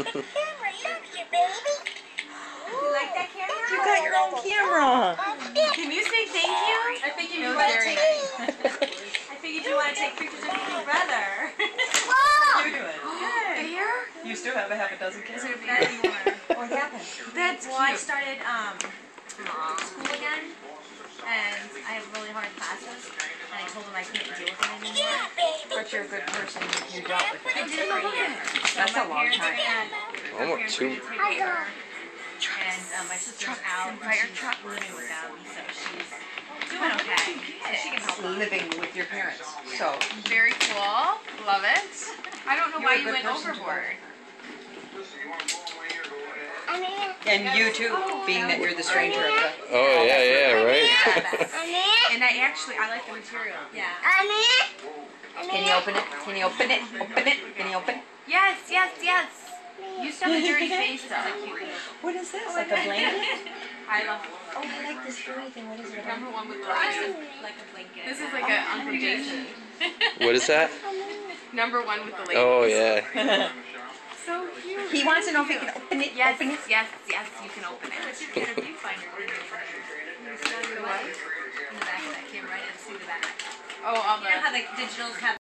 camera loves you, baby. You like that camera? You got your own camera. Can you say thank you? I figured you want to take. I figured you want to take pictures of your brother. You do it. Here? You still have a half a dozen Is kids. it anymore? What happened? That's well, I started school again, and I have really hard classes, and I told them I couldn't deal with it anymore. Yeah, baby. But you're a good person. You dealt with I it. did it for a year. That's a long time. Almost two. And my sister's out. She's living without me, so she's doing okay. So she can help. Living with your parents. So Very cool. Love it. I don't know You're why a you good went person to overboard. I'm in. and you too, being that you're the stranger of the. Oh yeah, right. I'm in. And I like the material. Yeah. I'm in. Can you open it? Can you open it? Open it? Can you open it? Yes, yes, yes. You still have a dirty face though. What is this? Like a blanket? I love Oh, I like this furry thing. What is it? number one with the lace. Like a blanket. This is like a Uncle Jason. What is that? Number one with the lace. Oh yeah. So cute. He wants to know if he can open it. Yes, Open it. yes, yes, you can open it. What's your get a viewfinder? In the back of that camera, I didn't see the back. Oh, all You know how the... the digitals have